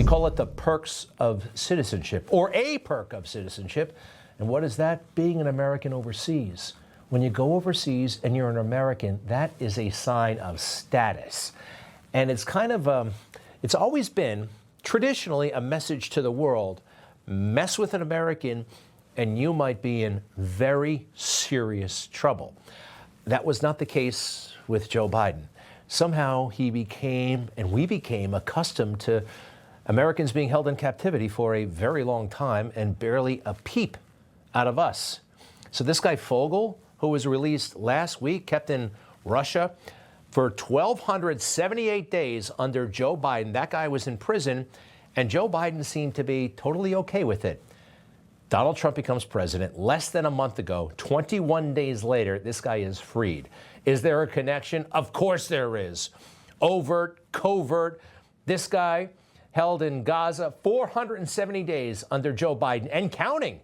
We call it the perks of citizenship, or a perk of citizenship. And what is that? Being an American overseas. When you go overseas and you're an American, that is a sign of status. And it's kind of, it's always been traditionally a message to the world: mess with an American and you might be in very serious trouble. That was not the case with Joe Biden. Somehow he became, and we became, accustomed to Americans being held in captivity for a very long time and barely a peep out of us. So this guy Fogel, who was released last week, kept in Russia for 1,278 days under Joe Biden. That guy was in prison, and Joe Biden seemed to be totally okay with it. Donald Trump becomes president less than a month ago. 21 days later, this guy is freed. Is there a connection? Of course there is. Overt, covert. This guy held in Gaza 470 days under Joe Biden and counting.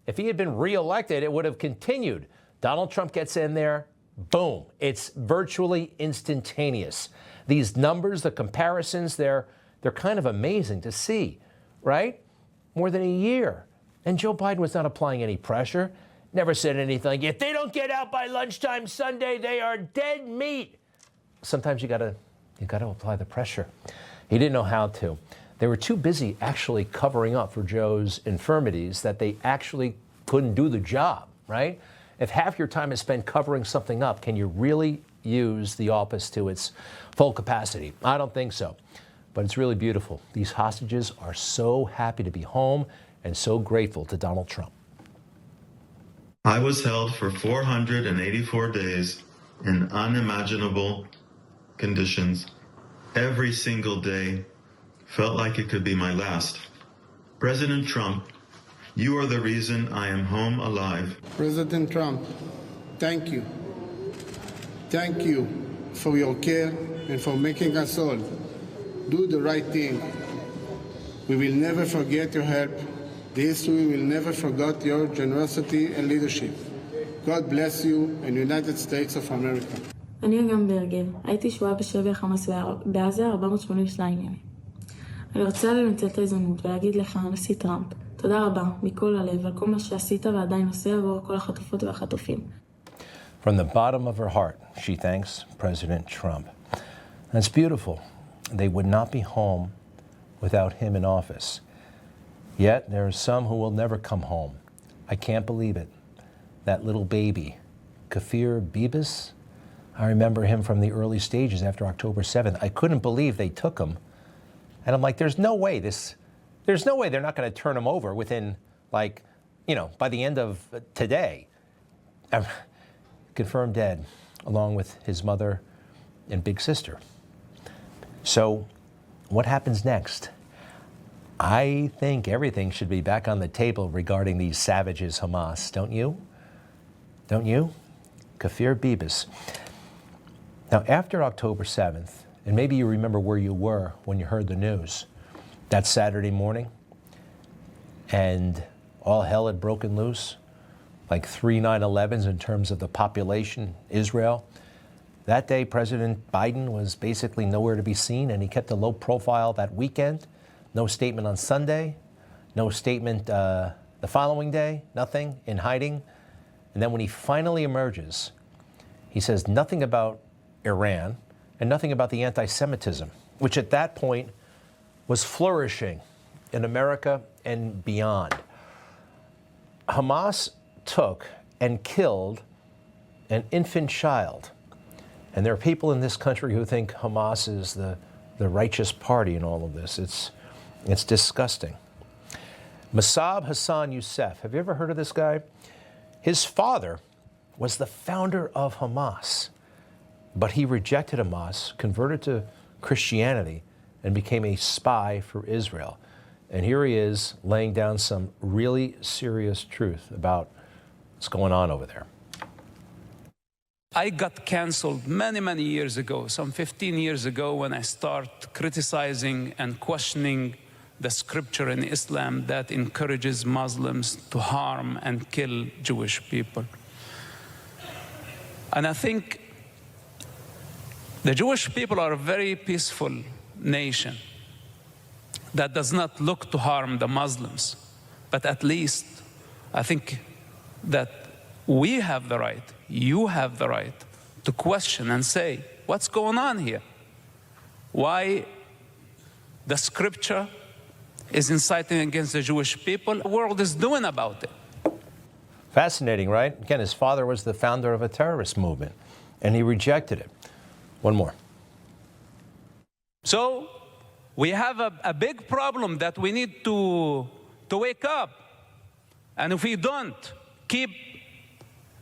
If he had been reelected, it would have continued. Donald Trump gets in there, boom. It's virtually instantaneous. These numbers, the comparisons, they're kind of amazing to see, right? More than a year. And Joe Biden was not applying any pressure, never said anything. If they don't get out by lunchtime Sunday, they are dead meat. Sometimes you gotta apply the pressure. He didn't know how to. They were too busy actually covering up for Joe's infirmities that they actually couldn't do the job, right? If half your time is spent covering something up, can you really use the office to its full capacity? I don't think so. But it's really beautiful. These hostages are so happy to be home and so grateful to Donald Trump. I was held for 484 days in unimaginable conditions. Every single day felt like it could be my last. President Trump, you are the reason I am home alive. President Trump, thank you. Thank you for your care and for making us all do the right thing. We will never forget your help. The history will never forget your generosity and leadership. God bless you and United States of America. אני אגם ברגל, הייתי שבועה בשבי החמאס בעזה 482 ימים. אני רוצה לנצל את ההזדמנות ולהגיד לך, הנשיא טראמפ, תודה רבה מכל הלב על כל מה שעשית ועדיין עושה עבור כל החטופות והחטופים. From the bottom of her heart, she thanks President Trump. That's beautiful. They would not be home without him in office. Yet there are some who will never come home. I can't believe it. That little baby, Kafir Bibas, I remember him from the early stages after October 7th. I couldn't believe they took him. And I'm like, there's no way they're not going to turn him over within, like, by the end of today. Confirmed dead, along with his mother and big sister. So what happens next? I think everything should be back on the table regarding these savages, Hamas. Don't you? Don't you? Kafir Bibas. Now, after October 7th, and maybe you remember where you were when you heard the news, that Saturday morning, and all hell had broken loose, like 3 9/11s in terms of the population, Israel. That day, President Biden was basically nowhere to be seen, and he kept a low profile that weekend. No statement on Sunday, no statement the following day, nothing, in hiding. And then when he finally emerges, he says nothing about Iran and nothing about the anti-Semitism, which at that point was flourishing in America and beyond. Hamas took and killed an infant child. And there are people in this country who think Hamas is the righteous party in all of this. It's disgusting. Mossab Hassan Youssef, have you ever heard of this guy? His father was the founder of Hamas, but he rejected Hamas, converted to Christianity, and became a spy for Israel. And here he is laying down some really serious truth about what's going on over there. I got canceled many years ago, some 15 years ago, when I started criticizing and questioning the scripture in Islam that encourages Muslims to harm and kill Jewish people. And I think the Jewish people are a very peaceful nation. that does not look to harm the Muslims. But at least I think that we have the right, you have the right to question and say, what's going on here? Why the scripture is inciting against the Jewish people? The world is doing about it. Fascinating, right? Again, his father was the founder of a terrorist movement, and he rejected it. One more. So we have a big problem that we need to wake up. And if we don't keep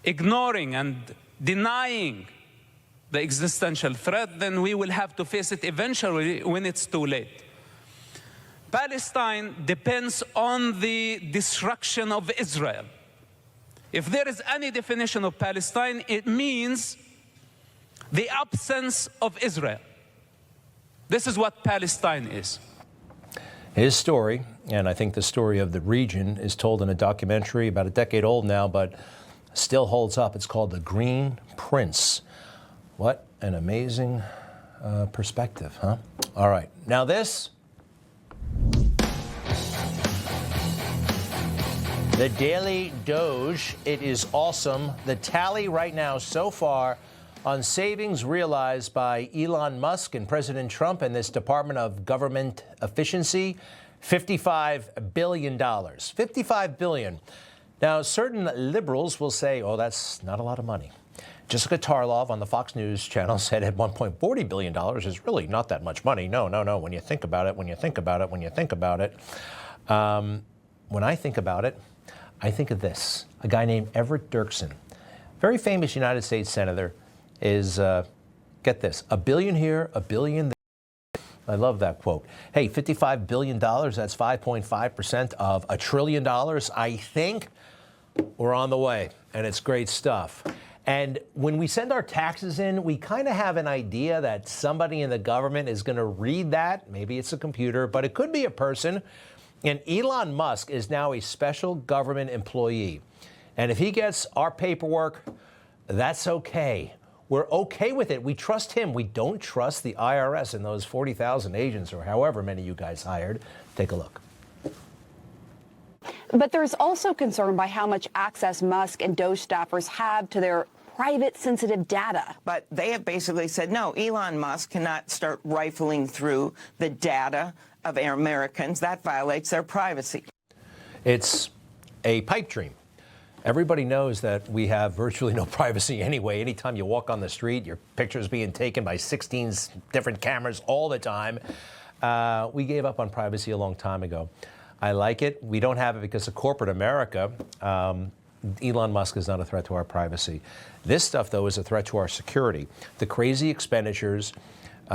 ignoring and denying the existential threat, then we will have to face it eventually when it's too late. Palestine depends on the destruction of Israel. If there is any definition of Palestine, it means the absence of Israel. This is what Palestine is. His story, and I think the story of the region, is told in a documentary about a decade old now, but still holds up. It's called The Green Prince. What an amazing perspective, huh? All right. Now this. The Daily Doge. It is awesome. The tally right now so far on savings realized by Elon Musk and President Trump and this Department of Government Efficiency, $55 billion. $55 billion. Now, certain liberals will say, oh, that's not a lot of money. Jessica Tarlov on the Fox News channel said at $1.40 billion is really not that much money. No. When you think about it. When I think about it, I think of this. A guy named Everett Dirksen, very famous United States senator, is, get this, $1 billion here, $1 billion there. I love that quote. Hey, $55 billion, that's 5.5% of $1 trillion. I think we're on the way, and it's great stuff. And when we send our taxes in, we kind of have an idea that somebody in the government is going to read that. Maybe it's a computer, but it could be a person. And Elon Musk is now a special government employee. And if he gets our paperwork, that's okay. We're okay with it. We trust him. We don't trust the IRS and those 40,000 agents or however many you guys hired. Take a look. But there's also concern by how much access Musk and Doge staffers have to their private sensitive data. But they have basically said, no, Elon Musk cannot start rifling through the data of Americans. That violates their privacy. It's a pipe dream. Everybody knows that we have virtually no privacy anyway. Anytime you walk on the street, your picture's being taken by 16 different cameras all the time. We gave up on privacy a long time ago. I like it. We don't have it because of corporate America. Elon Musk is not a threat to our privacy. This stuff, though, is a threat to our security. The crazy expenditures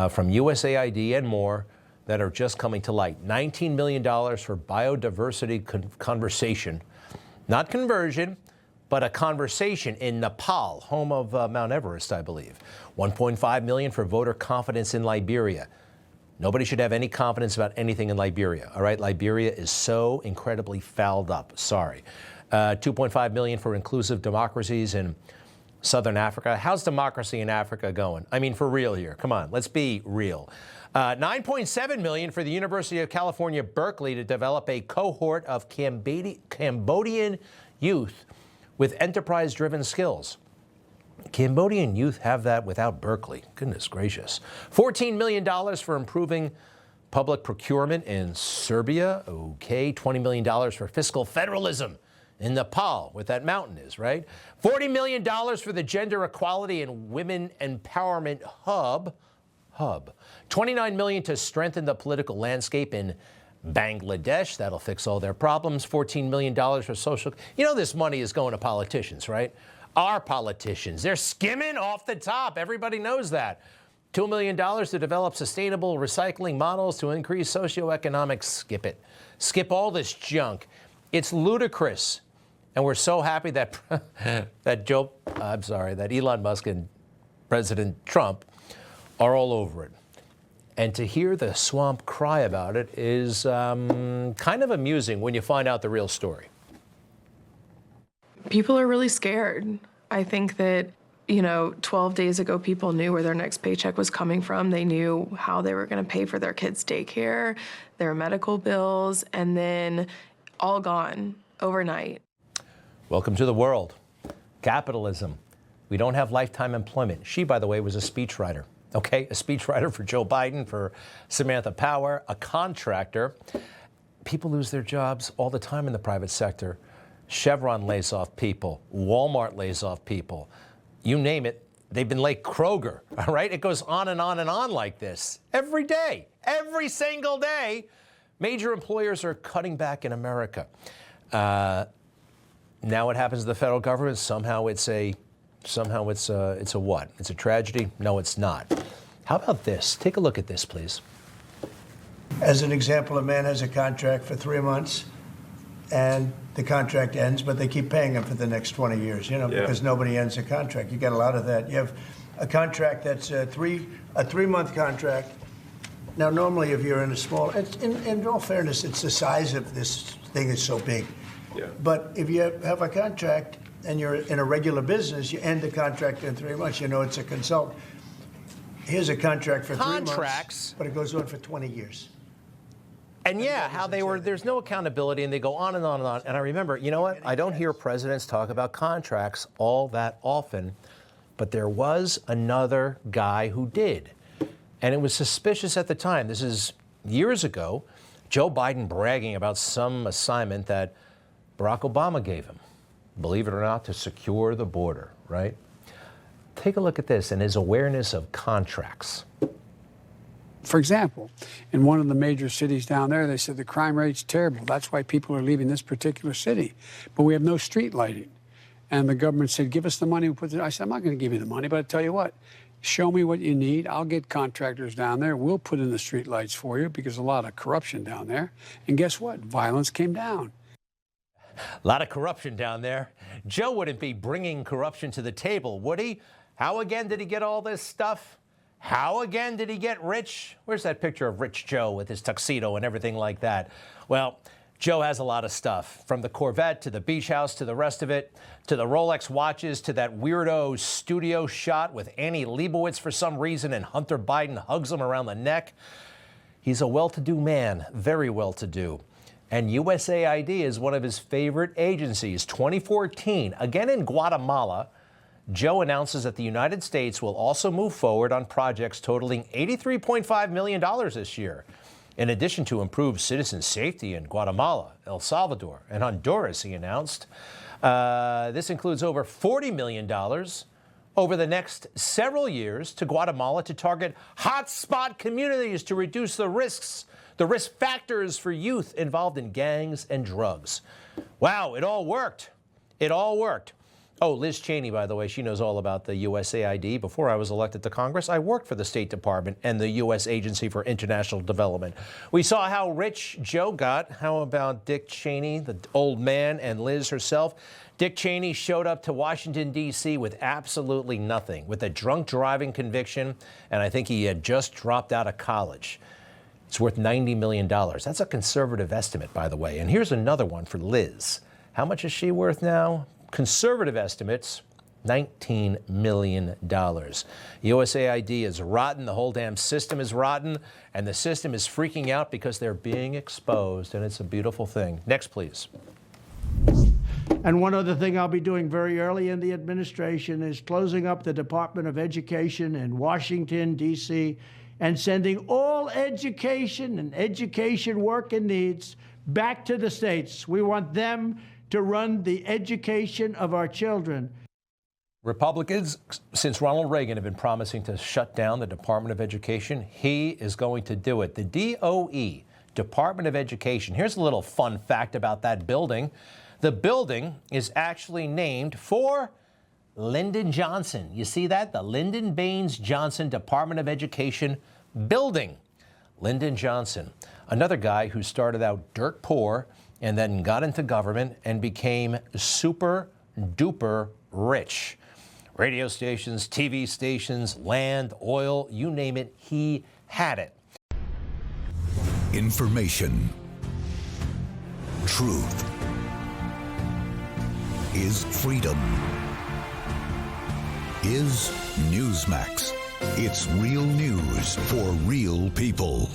from USAID and more that are just coming to light. $19 million for biodiversity conversation. Not conversion, but a conversation in Nepal, home of Mount Everest, I believe. $1.5 million for voter confidence in Liberia. Nobody should have any confidence about anything in Liberia, all right? Liberia is so incredibly fouled up. Sorry. $2.5 million for inclusive democracies in Southern Africa. How's democracy in Africa going? I mean, for real here. Come on, let's be real. $9.7 million for the University of California, Berkeley to develop a cohort of Cambodian youth with enterprise-driven skills. Cambodian youth have that without Berkeley. Goodness gracious. $14 million for improving public procurement in Serbia. Okay. $20 million for fiscal federalism in Nepal, where that mountain is, right? $40 million for the Gender Equality and Women Empowerment Hub. $29 million to strengthen the political landscape in Bangladesh. That'll fix all their problems. $14 million for social. You know this money is going to politicians, right? Our politicians. They're skimming off the top. Everybody knows that. $2 million to develop sustainable recycling models to increase socioeconomic. Skip it. Skip all this junk. It's ludicrous. And we're so happy that that Elon Musk and President Trump are all over it. And to hear the swamp cry about it is kind of amusing when you find out the real story. People are really scared. I think that 12 days ago, people knew where their next paycheck was coming from. They knew how they were going to pay for their kids' daycare, their medical bills, and then all gone overnight. Welcome to the world. Capitalism. We don't have lifetime employment. She, by the way, was a speechwriter. Okay, a speechwriter for Joe Biden, for Samantha Power, a contractor. People lose their jobs all the time in the private sector. Chevron lays off people. Walmart lays off people. You name it, they've been like Kroger, all right? It goes on and on and on like this. Every day, every single day, major employers are cutting back in America. Now what happens to the federal government? Somehow it's a what? It's a tragedy? No, it's not. How about this? Take a look at this, please. As an example, a man has a contract for 3 months, and the contract ends, but they keep paying him for the next 20 years, because nobody ends a contract. You get a lot of that. You have a contract that's a 3-month contract. Now, normally, if you're in a small, in all fairness, it's the size of this thing is so big. Yeah. But if you have a contract and you're in a regular business, you end the contract in 3 months. It's a consultant. Here's a contract for 3 months, but it goes on for 20 years. And yeah, how there's no accountability, and they go on and on and on. And I remember, you know what? I don't hear presidents talk about contracts all that often, but there was another guy who did. And it was suspicious at the time. This is years ago. Joe Biden bragging about some assignment that Barack Obama gave him, believe it or not, to secure the border, right? Take a look at this and his awareness of contracts. For example, in one of the major cities down there, they said the crime rate's terrible. That's why people are leaving this particular city. But we have no street lighting. And the government said, give us the money. I said, I'm not going to give you the money, but I tell you what, show me what you need. I'll get contractors down there. We'll put in the street lights for you because a lot of corruption down there. And guess what? Violence came down. A lot of corruption down there. Joe wouldn't be bringing corruption to the table, would he? How again did he get all this stuff? How again did he get rich? Where's that picture of Rich Joe with his tuxedo and everything like that? Well, Joe has a lot of stuff, from the Corvette to the beach house to the rest of it, to the Rolex watches, to that weirdo studio shot with Annie Leibovitz for some reason, and Hunter Biden hugs him around the neck. He's a well-to-do man, very well-to-do. And USAID is one of his favorite agencies. 2014, again in Guatemala, Joe announces that the United States will also move forward on projects totaling $83.5 million this year. In addition to improved citizen safety in Guatemala, El Salvador, and Honduras, he announced. This includes over $40 million over the next several years to Guatemala to target hotspot communities to reduce the risk factors for youth involved in gangs and drugs. Wow, it all worked. It all worked. Oh, Liz Cheney, by the way, she knows all about the USAID. Before I was elected to Congress, I worked for the State Department and the U.S. Agency for International Development. We saw how rich Joe got. How about Dick Cheney, the old man, and Liz herself? Dick Cheney showed up to Washington, D.C. with absolutely nothing, with a drunk driving conviction, and I think he had just dropped out of college. It's worth $90 million. That's a conservative estimate, by the way. And here's another one for Liz. How much is she worth now? Conservative estimates, $19 million. USAID is rotten. The whole damn system is rotten. And the system is freaking out because they're being exposed. And it's a beautiful thing. Next, please. And one other thing I'll be doing very early in the administration is closing up the Department of Education in Washington, D.C., and sending all education and education work and needs back to the states. We want them to run the education of our children. Republicans, since Ronald Reagan, have been promising to shut down the Department of Education. He is going to do it. The DOE, Department of Education. Here's a little fun fact about that building. The building is actually named for Lyndon Johnson. You see that? The Lyndon Baines Johnson Department of Education building. Lyndon Johnson, another guy who started out dirt poor and then got into government and became super duper rich. Radio stations, TV stations, land, oil, you name it, he had it. Information. Truth is freedom. is Newsmax. It's real news for real people.